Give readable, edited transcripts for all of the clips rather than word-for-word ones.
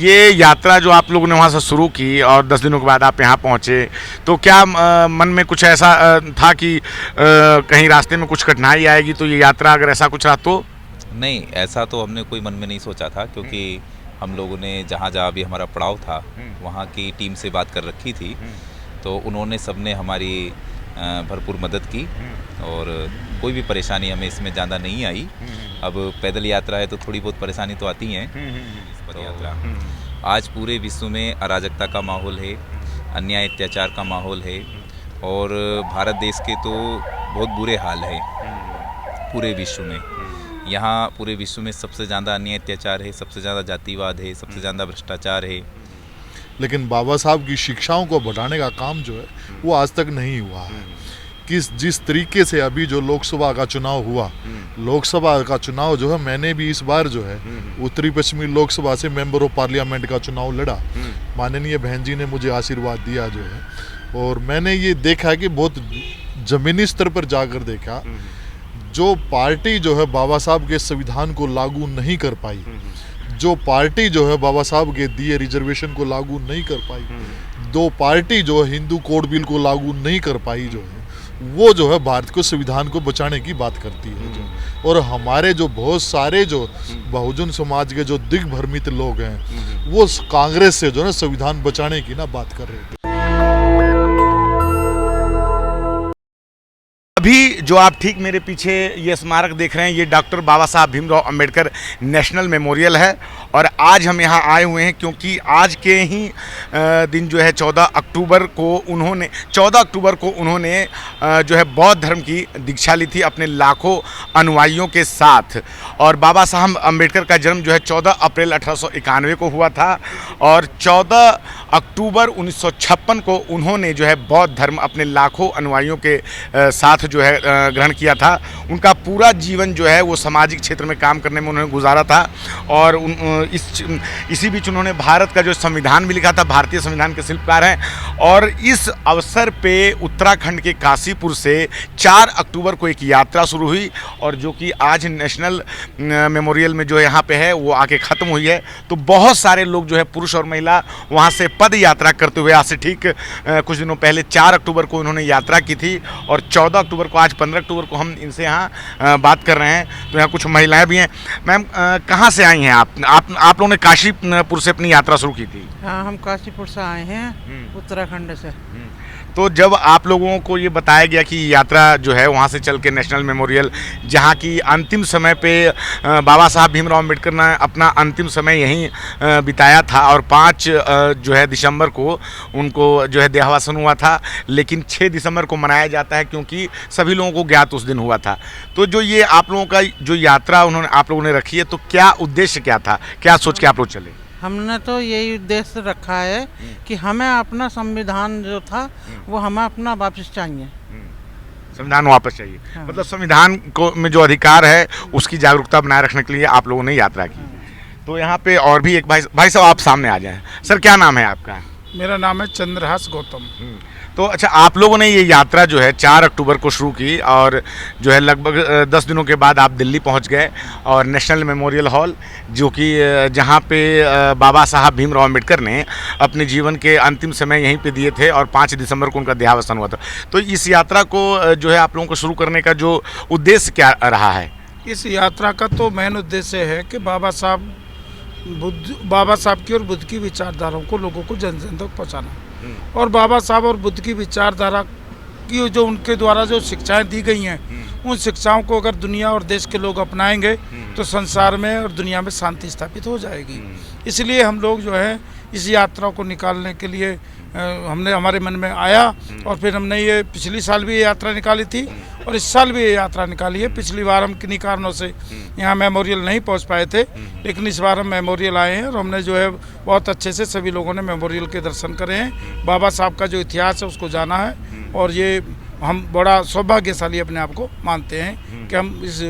ये यात्रा जो आप लोगों ने वहाँ से शुरू की और 10 दिनों के बाद आप यहाँ पहुँचे, तो क्या मन में कुछ ऐसा था कि कहीं रास्ते में कुछ कठिनाई आएगी, तो ये यात्रा अगर ऐसा कुछ रहा तो? नहीं, ऐसा तो हमने कोई मन में नहीं सोचा था, क्योंकि हम लोगों ने जहाँ जहाँ भी हमारा पड़ाव था वहाँ की टीम से बात कर रखी थी, तो उन्होंने सबने हमारी भरपूर मदद की और कोई भी परेशानी हमें इसमें ज़्यादा नहीं आई। अब पैदल यात्रा है तो थोड़ी बहुत परेशानी तो आती हैं। इस पद यात्रा आज पूरे विश्व में अराजकता का माहौल है, अन्याय अत्याचार का माहौल है और भारत देश के तो बहुत बुरे हाल है पूरे विश्व में। यहाँ पूरे विश्व में सबसे ज़्यादा अन्याय अत्याचार है, सबसे ज़्यादा जातिवाद है, सबसे ज़्यादा भ्रष्टाचार है। लेकिन बाबा साहब की शिक्षाओं को बढ़ाने का काम जो है वो आज तक नहीं हुआ है। जिस तरीके से अभी जो लोकसभा का चुनाव हुआ, लोकसभा का चुनाव जो है, मैंने भी इस बार जो है उत्तरी पश्चिमी लोकसभा से मेंबर ऑफ पार्लियामेंट का चुनाव लड़ा। माननीय बहन जी ने मुझे आशीर्वाद दिया जो है, और मैंने ये देखा कि बहुत जमीनी स्तर पर जाकर देखा, जो पार्टी जो है बाबा साहब के संविधान को लागू नहीं कर पाई, जो पार्टी जो है बाबा साहब के दिए रिजर्वेशन को लागू नहीं कर पाई, दो पार्टी जो है हिंदू कोड बिल को लागू नहीं कर पाई, जो है वो जो है भारत को संविधान को बचाने की बात करती है जो। और हमारे जो बहुत सारे जो बहुजन समाज के जो दिग्भ्रमित लोग हैं वो कांग्रेस से जो है संविधान बचाने की ना बात कर रहे थे। अभी जो आप ठीक मेरे पीछे ये स्मारक देख रहे हैं, ये डॉक्टर बाबा साहब भीमराव अंबेडकर नेशनल मेमोरियल है। और आज हम यहाँ आए हुए हैं क्योंकि आज के ही दिन जो है 14 अक्टूबर को उन्होंने जो है बौद्ध धर्म की दीक्षा ली थी अपने लाखों अनुयायियों के साथ। और बाबा साहब अंबेडकर का जन्म जो है 14 अप्रैल 1891 को हुआ था और 14 अक्टूबर 1956 को उन्होंने जो है बौद्ध धर्म अपने लाखों अनुयायियों के साथ जो है ग्रहण किया था। उनका पूरा जीवन जो है वो सामाजिक क्षेत्र में काम करने में उन्होंने गुजारा था और इसी बीच उन्होंने भारत का जो संविधान भी लिखा था, भारतीय संविधान के शिल्पकार हैं। और इस अवसर पे उत्तराखंड के काशीपुर से 4 अक्टूबर को एक यात्रा शुरू हुई और जो कि आज नेशनल मेमोरियल में जो है यहाँ पे है वो आके ख़त्म हुई है। तो बहुत सारे लोग जो है पुरुष और महिला वहाँ से पद यात्रा करते हुए आज से ठीक कुछ दिनों पहले 4 अक्टूबर को उन्होंने यात्रा की थी और 14 अक्टूबर को, आज 15 अक्टूबर को हम इनसे यहाँ बात कर रहे हैं। तो यहाँ कुछ महिलाएं भी हैं। मैम, कहाँ से आई हैं आप लोगों ने काशीपुर से अपनी यात्रा शुरू की थी? हाँ, हम काशीपुर से आए हैं, उत्तराखंड से। तो जब आप लोगों को ये बताया गया कि यात्रा जो है वहाँ से चल के नेशनल मेमोरियल, जहाँ की अंतिम समय पे बाबा साहब भीमराव अंबेडकर ने अपना अंतिम समय यहीं बिताया था और 5 जो है दिसंबर को उनको जो है देहावसान हुआ था, लेकिन 6 दिसंबर को मनाया जाता है क्योंकि सभी लोगों को ज्ञात उस दिन हुआ था। तो जो ये आप लोगों का जो यात्रा आप लोगों ने रखी है, तो क्या उद्देश्य क्या था, क्या सोच के आप लोग चले? हमने तो यही उद्देश्य रखा है कि हमें अपना संविधान जो था वो हमें अपना वापस चाहिए। संविधान वापस चाहिए। हाँ। मतलब संविधान को में जो अधिकार है उसकी जागरूकता बनाए रखने के लिए आप लोगों ने यात्रा की। तो यहाँ पे और भी एक भाई साहब आप सामने आ जाएं। सर, क्या नाम है आपका? मेरा नाम है चंद्रहास गौतम। तो अच्छा, आप लोगों ने ये यात्रा जो है 4 अक्टूबर को शुरू की और जो है लगभग 10 दिनों के बाद आप दिल्ली पहुंच गए और नेशनल मेमोरियल हॉल, जो कि जहां पे बाबा साहब भीमराव अंबेडकर ने अपने जीवन के अंतिम समय यहीं पे दिए थे और 5 दिसंबर को उनका देहावसान हुआ था। तो इस यात्रा को जो है आप लोगों को शुरू करने का जो उद्देश्य क्या रहा है? इस यात्रा का तो मेन उद्देश्य है कि बाबा साहब की और बुद्ध की विचारधाराओं को लोगों को जन जन तक पहुँचाना और बाबा साहब और बुद्ध की विचारधारा की जो उनके द्वारा जो शिक्षाएं दी गई हैं, उन शिक्षाओं को अगर दुनिया और देश के लोग अपनाएंगे तो संसार में और दुनिया में शांति स्थापित हो जाएगी। इसलिए हम लोग जो है इस यात्रा को निकालने के लिए हमारे मन में आया और फिर हमने ये पिछली साल भी ये यात्रा निकाली थी और इस साल भी ये यात्रा निकाली है। पिछली बार हम किन्हीं कारणों से यहाँ मेमोरियल नहीं पहुँच पाए थे, लेकिन इस बार हम मेमोरियल आए हैं और हमने जो है बहुत अच्छे से सभी लोगों ने मेमोरियल के दर्शन करे हैं। बाबा साहब का जो इतिहास है उसको जाना है और ये हम बड़ा सौभाग्यशाली अपने आप को मानते हैं कि हम इस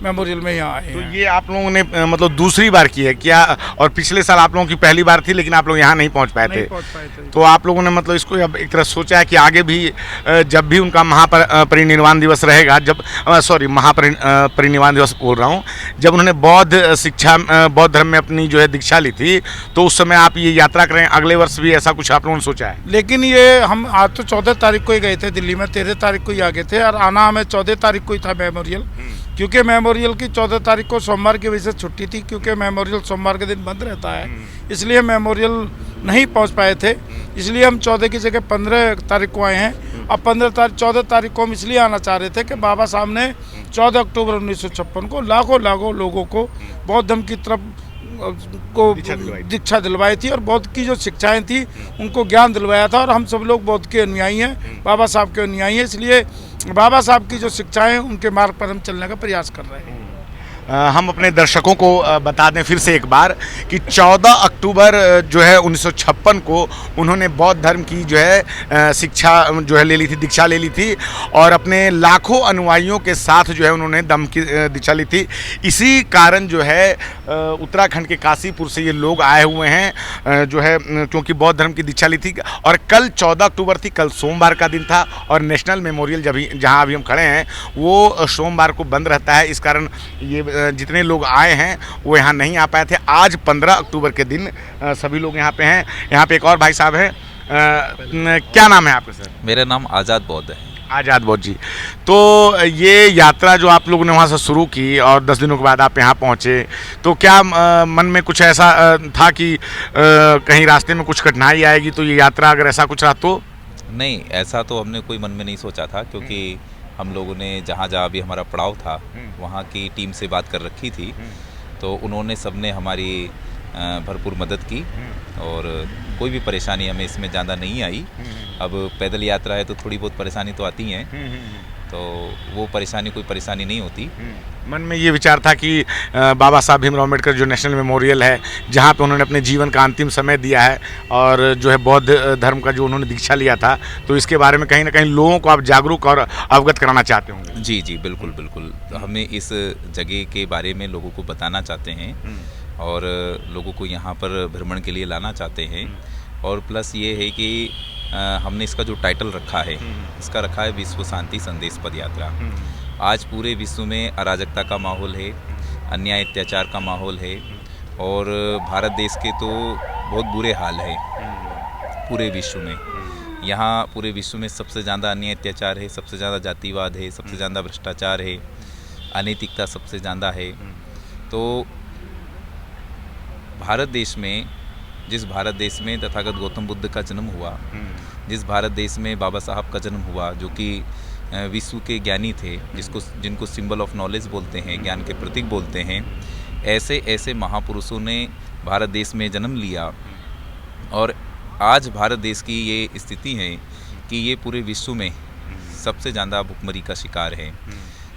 मेमोरियल में यहाँ आए तो हैं। ये आप लोगों ने मतलब दूसरी बार की है क्या? और पिछले साल आप लोगों की पहली बार थी लेकिन आप लोग यहाँ नहीं पहुँच पाए थे। नहीं पहुँच पाए थे। तो आप लोगों ने मतलब इसको अब एक तरह सोचा है कि आगे भी जब भी उनका महापरिनिर्वाण दिवस रहेगा, जब महापरिनिर्वाण दिवस बोल रहा हूँ, जब उन्होंने बौद्ध धर्म में अपनी जो है दीक्षा ली थी, तो उस समय आप ये यात्रा करें, अगले वर्ष भी ऐसा कुछ आप लोगों ने सोचा है? लेकिन ये हम आज तो 14 तारीख को ही गए थे दिल्ली में, 13 तारीख को ही आ गए थे और आना हमें 14 तारीख को ही था मेमोरियल, क्योंकि मेमोरियल की 14 तारीख को सोमवार की वजह से छुट्टी थी, क्योंकि मेमोरियल सोमवार के दिन बंद रहता है, इसलिए मेमोरियल नहीं पहुंच पाए थे। इसलिए हम 14 की जगह 15 तारीख को आए हैं। अब 14 तारीख को हम इसलिए आना चाह रहे थे कि बाबा साहब ने 14 अक्टूबर 1956 को लाखों लोगों को बौद्ध धर्म की तरफ को दीक्षा दिलवाई थी और बौद्ध की जो शिक्षाएं थी उनको ज्ञान दिलवाया था। और हम सब लोग बौद्ध के अनुयायी हैं, बाबा साहब के अनुयायी हैं, इसलिए बाबा साहब की जो शिक्षाएं उनके मार्ग पर हम चलने का प्रयास कर रहे हैं। हम अपने दर्शकों को बता दें फिर से एक बार कि 14 अक्टूबर जो है 1956 को उन्होंने बौद्ध धर्म की जो है शिक्षा जो है ले ली थी, दीक्षा ले ली थी और अपने लाखों अनुयायियों के साथ जो है उन्होंने धम्म की दीक्षा ली थी। इसी कारण जो है उत्तराखंड के काशीपुर से ये लोग आए हुए हैं जो है, क्योंकि बौद्ध धर्म की दीक्षा ली थी। और कल 14 अक्टूबर थी, कल सोमवार का दिन था और नेशनल मेमोरियल जहाँ अभी हम खड़े हैं वो सोमवार को बंद रहता है। इस कारण ये जितने लोग आए हैं वो यहाँ नहीं आ पाए थे। आज 15 अक्टूबर के दिन सभी लोग यहाँ पे हैं। यहाँ पे एक और भाई साहब हैं, क्या नाम है आपका सर? मेरा नाम आज़ाद बौद्ध है। आज़ाद बौद्ध जी, तो ये यात्रा जो आप लोगों ने वहाँ से शुरू की और 10 दिनों के बाद आप यहाँ पहुँचे, तो क्या मन में कुछ ऐसा था कि कहीं रास्ते में कुछ कठिनाई आएगी, तो ये यात्रा अगर ऐसा कुछ रहा तो? नहीं, ऐसा तो हमने कोई मन में नहीं सोचा था, क्योंकि हम लोगों ने जहाँ भी हमारा पड़ाव था वहाँ की टीम से बात कर रखी थी, तो उन्होंने सबने हमारी भरपूर मदद की और कोई भी परेशानी हमें इसमें ज़्यादा नहीं आई। अब पैदल यात्रा है तो थोड़ी बहुत परेशानी तो आती हैं, तो वो कोई परेशानी नहीं होती। मन में ये विचार था कि बाबा साहब भीमराव अम्बेडकर जो नेशनल मेमोरियल है, जहाँ पे उन्होंने अपने जीवन का अंतिम समय दिया है और जो है बौद्ध धर्म का जो उन्होंने दीक्षा लिया था, तो इसके बारे में कहीं ना कहीं लोगों को आप जागरूक और अवगत कराना चाहते होंगे। जी जी, बिल्कुल बिल्कुल, तो हमें इस जगह के बारे में लोगों को बताना चाहते हैं और लोगों को यहाँ पर भ्रमण के लिए लाना चाहते हैं। और प्लस ये है कि हमने इसका जो टाइटल रखा है, इसका रखा है विश्व शांति संदेश पद यात्रा। आज पूरे विश्व में अराजकता का माहौल है, अन्याय अत्याचार का माहौल है और भारत देश के तो बहुत बुरे हाल है पूरे विश्व में। यहाँ पूरे विश्व में सबसे ज़्यादा अन्याय अत्याचार है, सबसे ज़्यादा जातिवाद है, सबसे ज़्यादा भ्रष्टाचार है, अनैतिकता सबसे ज़्यादा है। तो जिस भारत देश में तथागत गौतम बुद्ध का जन्म हुआ, जिस भारत देश में बाबा साहब का जन्म हुआ, जो कि विश्व के ज्ञानी थे, जिनको सिंबल ऑफ नॉलेज बोलते हैं, ज्ञान के प्रतीक बोलते हैं, ऐसे महापुरुषों ने भारत देश में जन्म लिया। और आज भारत देश की ये स्थिति है कि ये पूरे विश्व में सबसे ज़्यादा भुखमरी का शिकार है।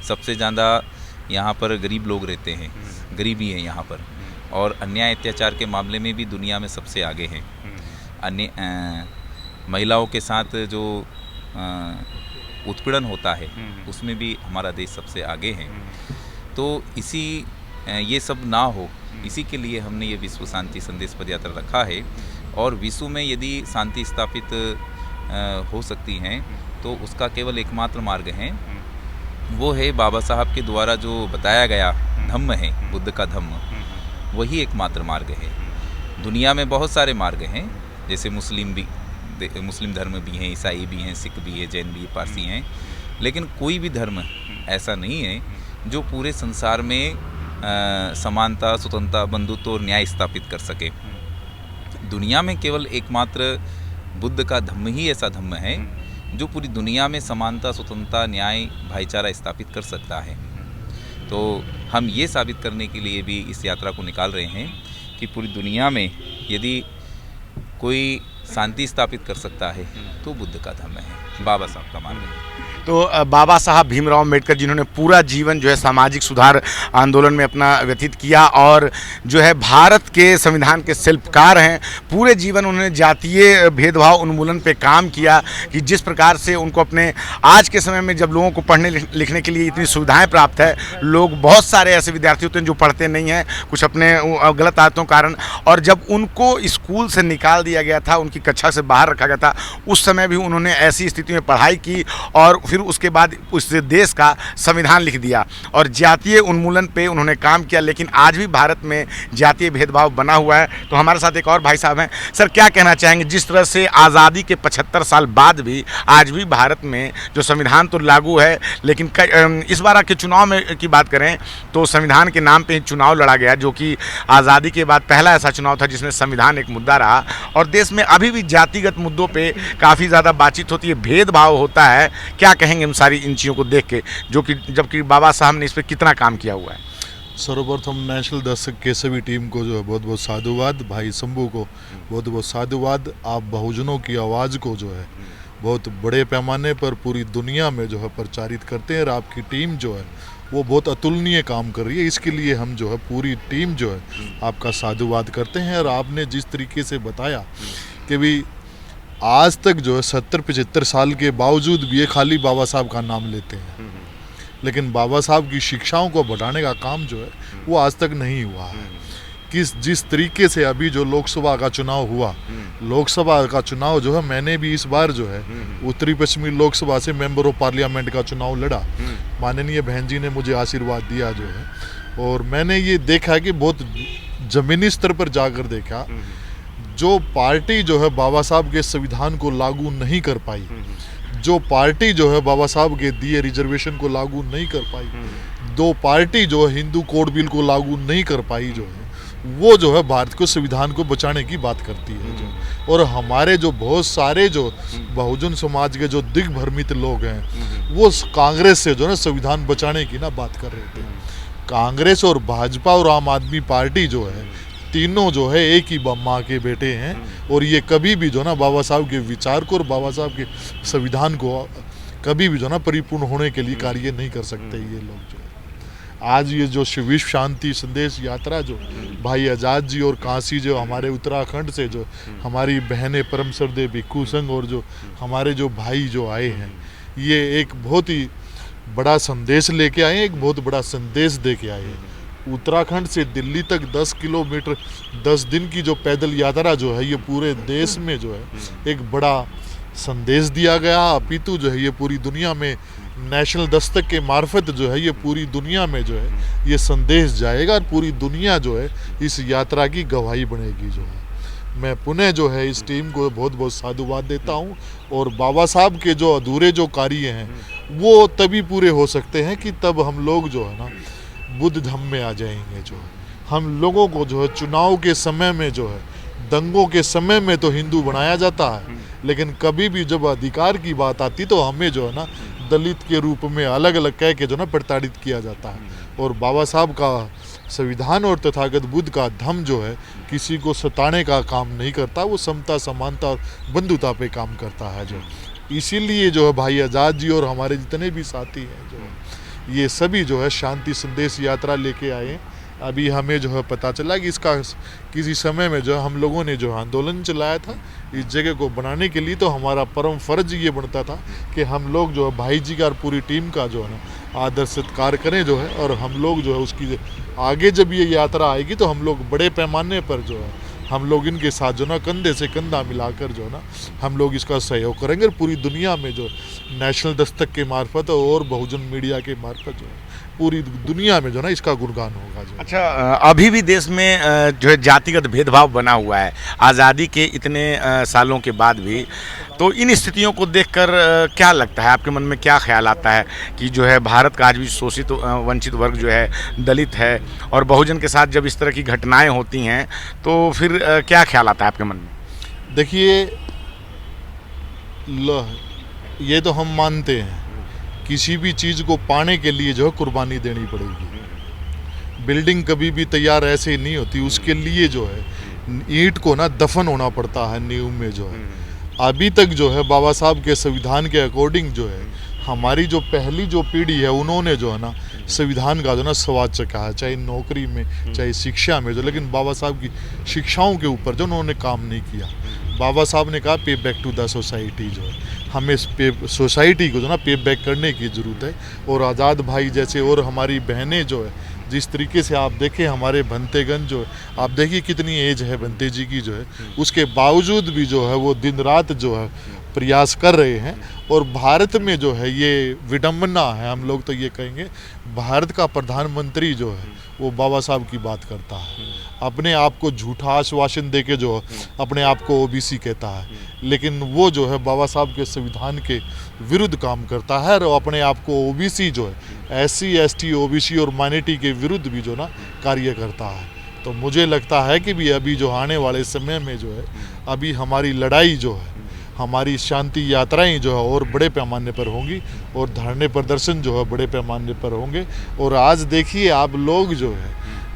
सबसे ज़्यादा यहाँ पर गरीब लोग रहते हैं, गरीबी है यहाँ पर, और अन्याय अत्याचार के मामले में भी दुनिया में सबसे आगे हैं। महिलाओं के साथ जो उत्पीड़न होता है उसमें भी हमारा देश सबसे आगे है। तो ये सब ना हो, इसी के लिए हमने ये विश्व शांति संदेश पद यात्रा रखा है। और विश्व में यदि शांति स्थापित हो सकती हैं तो उसका केवल एकमात्र मार्ग है, वो है बाबा साहब के द्वारा जो बताया गया धम्म है, बुद्ध का धम्म, वही एकमात्र मार्ग है। दुनिया में बहुत सारे मार्ग हैं, जैसे मुस्लिम धर्म भी हैं, ईसाई भी हैं, सिख भी है, जैन भी, पारसी हैं, लेकिन कोई भी धर्म ऐसा नहीं है जो पूरे संसार में समानता, स्वतंत्रता, बंधुत्व और न्याय स्थापित कर सके। दुनिया में केवल एकमात्र बुद्ध का धम्म ही ऐसा धम्म है जो पूरी दुनिया में समानता, स्वतंत्रता, न्याय, भाईचारा स्थापित कर सकता है। तो हम ये साबित करने के लिए भी इस यात्रा को निकाल रहे हैं कि पूरी दुनिया में यदि कोई शांति स्थापित कर सकता है तो बुद्ध का धम्म है, बाबा साहब का मार्ग है। तो बाबा साहब भीमराव अम्बेडकर जिन्होंने पूरा जीवन जो है सामाजिक सुधार आंदोलन में अपना व्यतीत किया और जो है भारत के संविधान के शिल्पकार हैं। पूरे जीवन उन्होंने जातीय भेदभाव उन्मूलन पे काम किया कि जिस प्रकार से उनको अपने आज के समय में जब लोगों को पढ़ने लिखने के लिए इतनी सुविधाएं प्राप्त है, लोग बहुत सारे ऐसे विद्यार्थी होते हैं जो पढ़ते नहीं हैं कुछ अपने गलत आदतों कारण, और जब उनको स्कूल से निकाल दिया गया था, उनकी कक्षा से बाहर रखा गया था, उस समय भी उन्होंने ऐसी स्थिति में पढ़ाई की और फिर उसके बाद उस देश का संविधान लिख दिया और जातीय उन्मूलन पे उन्होंने काम किया। लेकिन आज भी भारत में जातीय भेदभाव बना हुआ है। तो हमारे साथ एक और भाई साहब हैं। सर, क्या कहना चाहेंगे, जिस तरह से आज़ादी के 75 साल बाद भी आज भी भारत में जो संविधान तो लागू है, लेकिन इस बार के चुनाव में की बात करें तो संविधान के नाम पे चुनाव लड़ा गया, जो कि आज़ादी के बाद पहला ऐसा चुनाव था जिसमें संविधान एक मुद्दा रहा, और देश में अभी भी जातिगत मुद्दों पे काफ़ी ज़्यादा बातचीत होती है, भेदभाव होता है। क्या कहेंगे इन सारी इन चीज़ों को देख के, जो कि जबकि बाबा साहब ने इस पर कितना काम किया हुआ है? सर्वप्रथम नेशनल दस्तक के सभी टीम को जो है बहुत बहुत साधुवाद, भाई शंभू को बहुत बहुत साधुवाद। आप बहुजनों की आवाज़ को जो है बहुत बड़े पैमाने पर पूरी दुनिया में जो है प्रचारित करते हैं, और आपकी टीम जो है वो बहुत अतुलनीय काम कर रही है। इसके लिए हम जो है पूरी टीम जो है आपका साधुवाद करते हैं। और आपने जिस तरीके से बताया कि भी आज तक जो है 70-75 साल के बावजूद भी ये खाली बाबा साहब का नाम लेते हैं, लेकिन बाबा साहब की शिक्षाओं को बढ़ाने का काम जो है वो आज तक नहीं हुआ है। जिस तरीके से अभी जो लोकसभा का चुनाव हुआ, लोकसभा का चुनाव जो है मैंने भी इस बार जो है उत्तरी पश्चिमी लोकसभा से मेंबर ऑफ पार्लियामेंट का चुनाव लड़ा। माननीय बहन जी ने मुझे आशीर्वाद दिया जो है, और मैंने ये देखा कि बहुत ज़मीनी स्तर पर जाकर देखा, जो पार्टी जो है बाबा साहब के संविधान को लागू नहीं कर पाई, जो पार्टी जो है बाबा साहब के दिए रिजर्वेशन को लागू नहीं कर पाई, दो पार्टी जो है हिंदू कोड बिल को लागू नहीं कर पाई, जो है वो जो है भारत को संविधान को बचाने की बात करती है जो। और हमारे जो बहुत सारे जो बहुजन समाज के जो दिग्भ्रमित लोग हैं वो कांग्रेस से जो है संविधान बचाने की ना बात कर रहे थे। कांग्रेस और भाजपा और आम आदमी पार्टी जो है तीनों जो है एक ही माँ के बेटे हैं, और ये कभी भी जो ना बाबा साहब के विचार को और बाबा साहब के संविधान को कभी भी जो ना परिपूर्ण होने के लिए कार्य नहीं कर सकते ये लोग जो है। आज ये जो विश्व शांति संदेश यात्रा जो भाई आज़ाद जी और काशी जो हमारे उत्तराखंड से जो हमारी बहनें परम श्रद्धेय भिक्खू संघ और जो हमारे जो भाई जो आए हैं, ये एक बहुत ही बड़ा संदेश लेके आए हैं, एक बहुत बड़ा संदेश दे के आए हैं। उत्तराखंड से दिल्ली तक 10 किलोमीटर 10 दिन की जो पैदल यात्रा जो है ये पूरे देश में जो है एक बड़ा संदेश दिया गया। अपितु जो है ये पूरी दुनिया में नेशनल दस्तक के मार्फत जो है ये पूरी दुनिया में जो है ये संदेश जाएगा, और पूरी दुनिया जो है इस यात्रा की गवाही बनेगी जो है। मैं पुनः जो है इस टीम को बहुत बहुत साधुवाद देता हूँ, और बाबा साहब के जो अधूरे जो कार्य हैं वो तभी पूरे हो सकते हैं कि तब हम लोग जो है ना बुद्ध धम्म में आ जाएंगे जो है। हम लोगों को जो है चुनाव के समय में जो है दंगों के समय में तो हिंदू बनाया जाता है, लेकिन कभी भी जब अधिकार की बात आती तो हमें जो है ना दलित के रूप में अलग अलग कह के जो ना प्रताड़ित किया जाता है। और बाबा साहब का संविधान और तथागत बुद्ध का धम्म जो है किसी को सताने का काम नहीं करता, वो समता समानता और बंधुता पे काम करता है जो। इसीलिए जो है भाई आज़ाद जी और हमारे जितने भी साथी हैं जो ये सभी जो है शांति संदेश यात्रा लेके आए हैं। अभी हमें जो है पता चला कि इसका किसी समय में जो हम लोगों ने जो आंदोलन चलाया था इस जगह को बनाने के लिए, तो हमारा परम फर्ज ये बनता था कि हम लोग जो है भाई जी का और पूरी टीम का जो है ना आदर सत्कार करें जो है, और हम लोग जो है उसकी आगे जब ये यात्रा आएगी तो हम लोग बड़े पैमाने पर जो है हम लोग इनके साथ जो ना कंधे से कंधा मिलाकर जो है ना हम लोग इसका सहयोग करेंगे, और पूरी दुनिया में जो नेशनल दस्तक के मार्फत और बहुजन मीडिया के मार्फत जो है पूरी दुनिया में जो ना इसका गुणगान होगा जो। अच्छा, अभी भी देश में जो है जातिगत भेदभाव बना हुआ है आज़ादी के इतने सालों के बाद भी, तो इन स्थितियों को देखकर क्या लगता है, आपके मन में क्या ख्याल आता है कि जो है भारत का आज भी शोषित वंचित वर्ग जो है दलित है, और बहुजन के साथ जब इस तरह की घटनाएं होती हैं तो फिर क्या ख्याल आता है आपके मन में? देखिए, ये तो हम मानते हैं किसी भी चीज़ को पाने के लिए जो है कुर्बानी देनी पड़ेगी। बिल्डिंग कभी भी तैयार ऐसे नहीं होती, उसके लिए जो है ईंट को ना दफन होना पड़ता है नींव में जो है। अभी तक जो है बाबा साहब के संविधान के अकॉर्डिंग जो है हमारी जो पहली जो पीढ़ी है उन्होंने जो है ना संविधान का जो ना स्वाद चखा है, चाहे नौकरी में चाहे शिक्षा में जो, लेकिन बाबा साहब की शिक्षाओं के ऊपर जो उन्होंने काम नहीं किया। बाबा साहब ने कहा पे बैक टू द सोसाइटी, जो है हमें सोसाइटी को जो ना पे बैक करने की ज़रूरत है। और आज़ाद भाई जैसे और हमारी बहनें जो है, जिस तरीके से आप देखें हमारे भंतेगन जो है, आप देखिए कितनी एज है भंते जी की जो है, उसके बावजूद भी जो है वो दिन रात जो है प्रयास कर रहे हैं। और भारत में जो है ये विडंबना है, हम लोग तो ये कहेंगे भारत का प्रधानमंत्री जो है वो बाबा साहब की बात करता है, अपने आप को झूठा आश्वासन दे के जो अपने आप को ओबीसी कहता है, लेकिन वो जो है बाबा साहब के संविधान के विरुद्ध काम करता है और अपने आप को ओबीसी जो है SC ST OBC और माइनॉरिटी के विरुद्ध भी जो ना कार्य करता है। तो मुझे लगता है कि भी अभी जो आने वाले समय में जो है अभी हमारी लड़ाई जो है, हमारी शांति यात्राएं जो है और बड़े पैमाने पर होंगी और धरने प्रदर्शन जो है बड़े पैमाने पर होंगे। और आज देखिए आप लोग जो है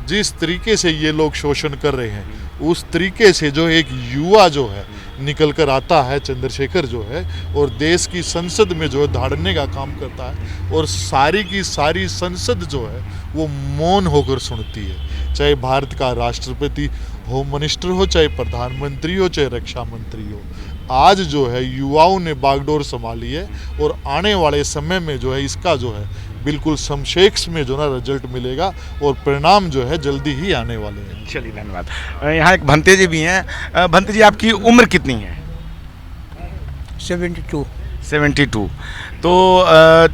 जिस तरीके से ये लोग शोषण कर रहे हैं, उस तरीके से जो एक युवा जो है निकल कर आता है, चंद्रशेखर जो है, और देश की संसद में जो है धाड़ने का काम करता है और सारी की सारी संसद जो है वो मौन होकर सुनती है, चाहे भारत का राष्ट्रपति होम मिनिस्टर हो, चाहे प्रधानमंत्री हो, चाहे रक्षा मंत्री हो। आज जो है युवाओं ने बागडोर संभाली है और आने वाले समय में जो है इसका जो है बिल्कुल संक्षेप में जो ना रिजल्ट मिलेगा और परिणाम जो है जल्दी ही आने वाले हैं। चलिए धन्यवाद। यहाँ एक भंते जी भी हैं। भंते जी आपकी उम्र कितनी है? 72। तो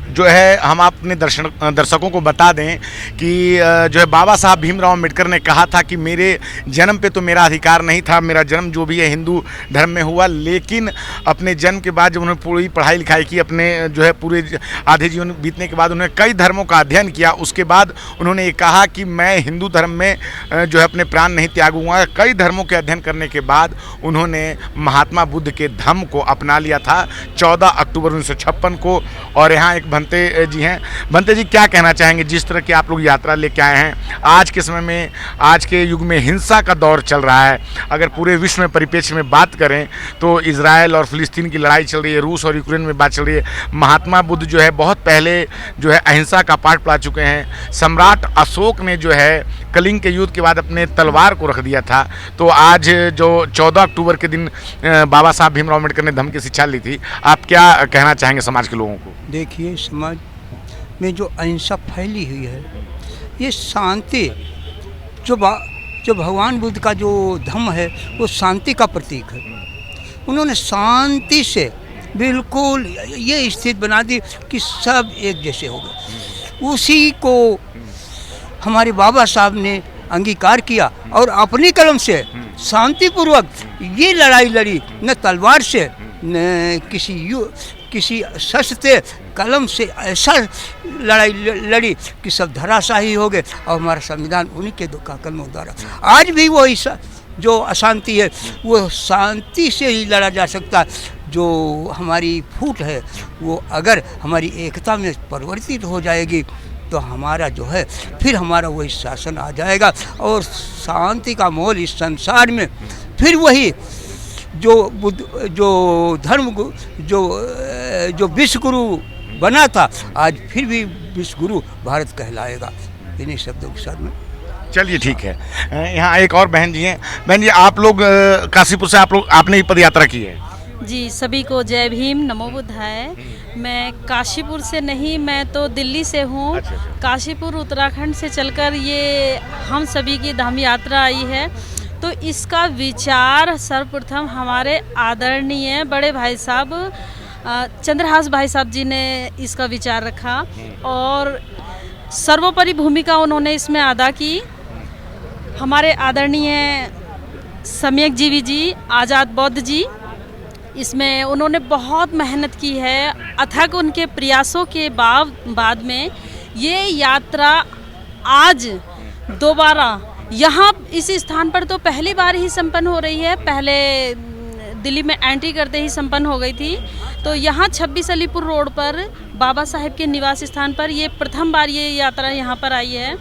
जो है हम अपने दर्शकों को बता दें कि जो है बाबा साहब भीमराव अम्बेडकर ने कहा था कि मेरे जन्म पे तो मेरा अधिकार नहीं था, मेरा जन्म जो भी है हिंदू धर्म में हुआ, लेकिन अपने जन्म के बाद जब उन्होंने पूरी पढ़ाई लिखाई की, अपने जो है पूरे आधे जीवन बीतने के बाद उन्होंने कई धर्मों का अध्ययन किया। उसके बाद उन्होंने ये कहा कि मैं हिंदू धर्म में जो है अपने प्राण नहीं त्यागूंगा। कई धर्मों के अध्ययन करने के बाद उन्होंने महात्मा बुद्ध के धम्म को अपना लिया था 14 अक्टूबर 1956 को। और यहाँ एक भंते जी हैं। भंते जी क्या कहना चाहेंगे, जिस तरह की आप लोग यात्रा लेके आए हैं, आज के समय में, आज के युग में हिंसा का दौर चल रहा है, अगर पूरे विश्व में परिप्रेक्ष्य में बात करें तो इजराइल और फिलिस्तीन की लड़ाई चल रही है, रूस और यूक्रेन में बात चल रही है। महात्मा बुद्ध जो है बहुत पहले जो है अहिंसा का पाठ पढ़ा चुके हैं। सम्राट अशोक ने जो है कलिंग के युद्ध के बाद अपने तलवार को रख दिया था। तो आज जो 14 अक्टूबर के दिन बाबा साहब भीमराव अम्बेडकर ने धम्म की शिक्षा ली थी, आप क्या कहना चाहेंगे समाज के लोगों को? देखिए, समाज में जो अहिंसा फैली हुई है, ये शांति जो भगवान बुद्ध का जो धम्म है वो शांति का प्रतीक है। उन्होंने शांति से बिल्कुल ये स्थिति बना दी कि सब एक जैसे हो गए। उसी को हमारे बाबा साहब ने अंगीकार किया और अपनी कलम से शांतिपूर्वक ये लड़ाई लड़ी, न तलवार से न किसी शस्त्र कलम से, ऐसा लड़ाई लड़ी कि सब धराशाही हो गए और हमारा संविधान उन्हीं के दो कलमों द्वारा। आज भी वही जो अशांति है वो शांति से ही लड़ा जा सकता है। जो हमारी फूट है वो अगर हमारी एकता में परिवर्तित हो जाएगी तो हमारा जो है फिर हमारा वही शासन आ जाएगा और शांति का माहौल इस संसार में फिर वही जो धर्म जो विश्व गुरु बना था, आज फिर भी विश्व गुरु भारत कहलाएगा। इन्हीं शब्दों के साथ में चलिए ठीक है। यहाँ एक और बहन जी हैं। बहन जी, आप लोग काशीपुर से आपने ही पद यात्रा की है? जी, सभी को जय भीम, नमो बुद्धाय। मैं काशीपुर से नहीं, मैं तो दिल्ली से हूँ। काशीपुर उत्तराखंड से चलकर ये हम सभी की धाम यात्रा आई है। तो इसका विचार सर्वप्रथम हमारे आदरणीय बड़े भाई साहब चंद्रहास भाई साहब जी ने इसका विचार रखा और सर्वोपरि भूमिका उन्होंने इसमें अदा की। हमारे आदरणीय सम्यक जीवी जी, आज़ाद बौद्ध जी, इसमें उन्होंने बहुत मेहनत की है। अथक उनके प्रयासों के बाद में ये यात्रा आज दोबारा यहाँ इस स्थान पर तो पहली बार ही संपन्न हो रही है। पहले दिल्ली में एंट्री करते ही संपन्न हो गई थी। तो यहाँ 26 अलीपुर रोड पर बाबा साहेब के निवास स्थान पर ये प्रथम बार ये यात्रा यहाँ पर आई है।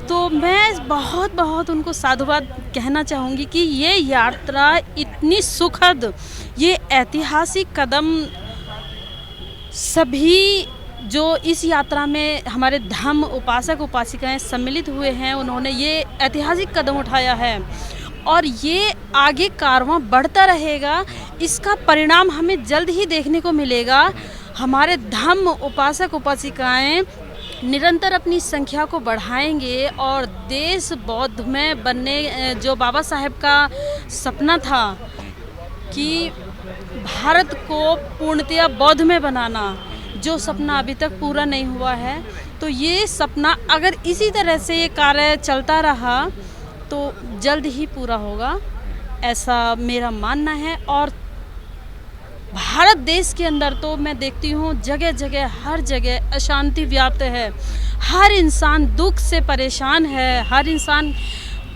तो मैं बहुत उनको साधुवाद कहना चाहूँगी कि ये यात्रा इतनी सुखद, ये ऐतिहासिक कदम सभी जो इस यात्रा में हमारे धम्म उपासक उपासिकाएं सम्मिलित हुए हैं, उन्होंने ये ऐतिहासिक कदम उठाया है और ये आगे कारवां बढ़ता रहेगा। इसका परिणाम हमें जल्द ही देखने को मिलेगा। हमारे धम्म उपासक उपासिकाएं निरंतर अपनी संख्या को बढ़ाएंगे और देश बौद्धमय बनने, जो बाबा साहेब का सपना था कि भारत को पूर्णतया बौद्धमय बनाना, जो सपना अभी तक पूरा नहीं हुआ है, तो ये सपना अगर इसी तरह से ये कार्य चलता रहा तो जल्द ही पूरा होगा, ऐसा मेरा मानना है। और भारत देश के अंदर तो मैं देखती हूँ जगह जगह, हर जगह अशांति व्याप्त है। हर इंसान दुख से परेशान है, हर इंसान,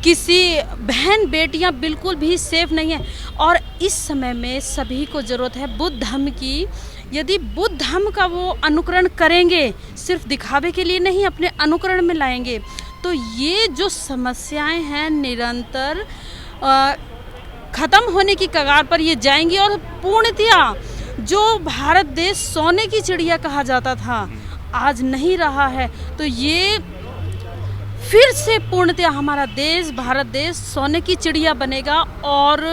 किसी बहन बेटियां बिल्कुल भी सेफ नहीं है। और इस समय में सभी को ज़रूरत है बुद्ध धर्म की। यदि बुद्ध धर्म का वो अनुकरण करेंगे, सिर्फ दिखावे के लिए नहीं, अपने अनुकरण में लाएंगे, तो ये जो समस्याएं हैं निरंतर ख़त्म होने की कगार पर ये जाएंगी। और पूर्णतया जो भारत देश सोने की चिड़िया कहा जाता था, आज नहीं रहा है, तो ये फिर से पूर्णतया हमारा देश, भारत देश सोने की चिड़िया बनेगा और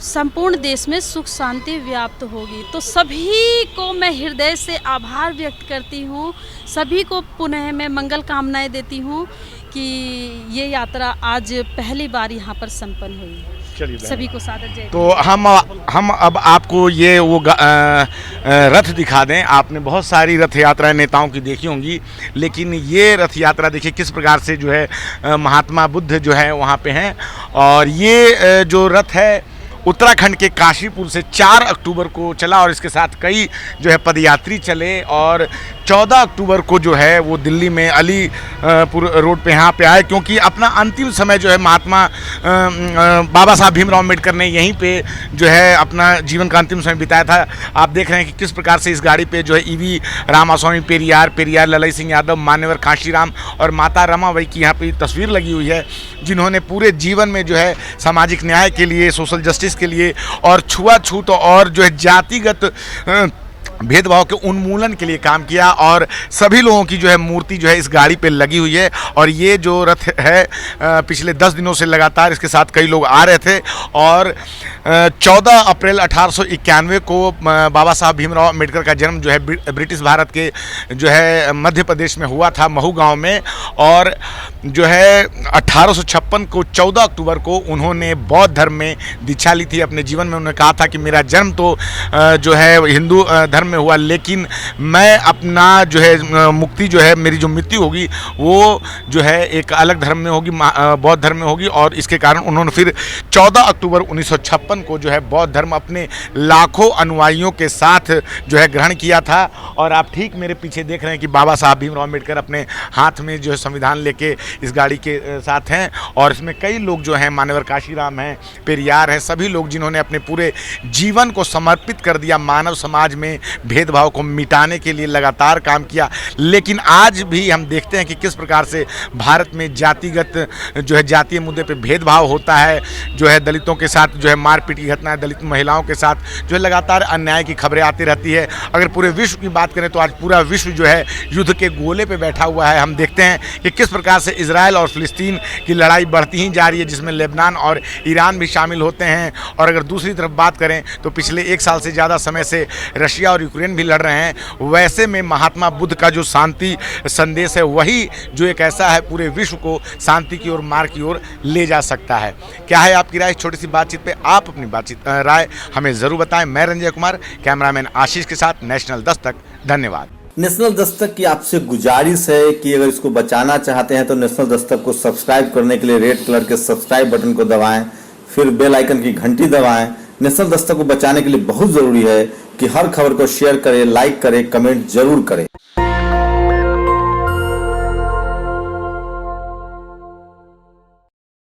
संपूर्ण देश में सुख शांति व्याप्त होगी। तो सभी को मैं हृदय से आभार व्यक्त करती हूँ, सभी को पुनः मैं मंगल कामनाएं देती हूँ कि ये यात्रा आज पहली बार यहाँ पर संपन्न हुई। सभी को सादर जय। तो हम अब आपको ये वो रथ दिखा दें। आपने बहुत सारी रथ यात्राएं नेताओं की देखी होंगी, लेकिन ये रथ यात्रा देखिए किस प्रकार से जो है महात्मा बुद्ध जो है वहाँ पे हैं। और ये जो रथ है उत्तराखंड के काशीपुर से 4 अक्टूबर को चला और इसके साथ कई जो है पदयात्री चले और 14 अक्टूबर को जो है वो दिल्ली में अलीपुर रोड पे यहाँ पे आए, क्योंकि अपना अंतिम समय जो है महात्मा बाबा साहब भीमराव अम्बेडकर ने यहीं पे जो है अपना जीवन का अंतिम समय बिताया था। आप देख रहे हैं कि किस प्रकार से इस गाड़ी पे जो है ईवी रामास्वामी पेरियार, ललई सिंह यादव, मान्यवर कांशीराम और माता रमाबाई की यहाँ पे तस्वीर लगी हुई है, जिन्होंने पूरे जीवन में जो है सामाजिक न्याय के लिए, सोशल जस्टिस के लिए और छुआछूत और जो है जातिगत भेदभाव के उन्मूलन के लिए काम किया। और सभी लोगों की जो है मूर्ति जो है इस गाड़ी पे लगी हुई है। और ये जो रथ है पिछले 10 दिनों से लगातार इसके साथ कई लोग आ रहे थे। और 14 अप्रैल 1891 को बाबा साहब भीमराव अम्बेडकर का जन्म जो है ब्रिटिश भारत के जो है मध्य प्रदेश में हुआ था, महू गांव में। और जो है 1856 को 14 अक्टूबर को उन्होंने बौद्ध धर्म में दीक्षा ली थी। अपने जीवन में उन्होंने कहा था कि मेरा जन्म तो जो है हिंदू धर्म में हुआ, लेकिन मैं अपना जो है मुक्ति जो है, मेरी जो मृत्यु होगी वो जो है एक अलग धर्म में होगी, बौद्ध धर्म में होगी। और इसके कारण उन्होंने फिर 14 अक्टूबर 1956 को जो है बौद्ध धर्म अपने लाखों अनुयायियों के साथ जो है ग्रहण किया था। और आप ठीक मेरे पीछे देख रहे हैं कि बाबा साहब भीमराव अम्बेडकर अपने हाथ में जो है संविधान लेके इस गाड़ी के साथ हैं। और इसमें कई लोग जो हैं, मान्यवर कांशीराम हैं, पेरियार हैं, सभी लोग जिन्होंने अपने पूरे जीवन को समर्पित कर दिया मानव समाज में भेदभाव को मिटाने के लिए लगातार काम किया। लेकिन आज भी हम देखते हैं कि किस प्रकार से भारत में जातिगत जो है जातीय मुद्दे पे भेदभाव होता है, जो है दलितों के साथ जो है मारपीट की घटनाएं, दलित महिलाओं के साथ जो है लगातार अन्याय की खबरें आती रहती है। अगर पूरे विश्व की बात करें तो आज पूरा विश्व जो है युद्ध के गोले पे बैठा हुआ है। हम देखते हैं कि किस प्रकार से इजराइल और फिलिस्तीन की लड़ाई बढ़ती ही जा रही है, जिसमें लेबनान और ईरान भी शामिल होते हैं। और अगर दूसरी तरफ बात करें तो पिछले 1 साल से ज़्यादा समय से रशिया और यूक्रेन भी लड़ रहे हैं। वैसे में महात्मा बुद्ध का जो शांति संदेश है, वही जो एक ऐसा है पूरे विश्व को शांति की ओर, मार्ग की ओर ले जा सकता है। क्या है आपकी राय? छोटी सी बातचीत पे आप अपनी राय हमें ज़रूर बताएं। मैं रंजय कुमार, कैमरामैन आशीष के साथ, नेशनल दस्तक। धन्यवाद। नेशनल दस्तक की आपसे गुजारिश है कि अगर इसको बचाना चाहते हैं तो नेशनल दस्तक को सब्सक्राइब करने के लिए रेड कलर के सब्सक्राइब बटन को दबाएं, फिर बेल आइकन की घंटी दबाएं। नेशनल दस्तक को बचाने के लिए बहुत जरूरी है कि हर खबर को शेयर करें, लाइक करें, कमेंट जरूर करें।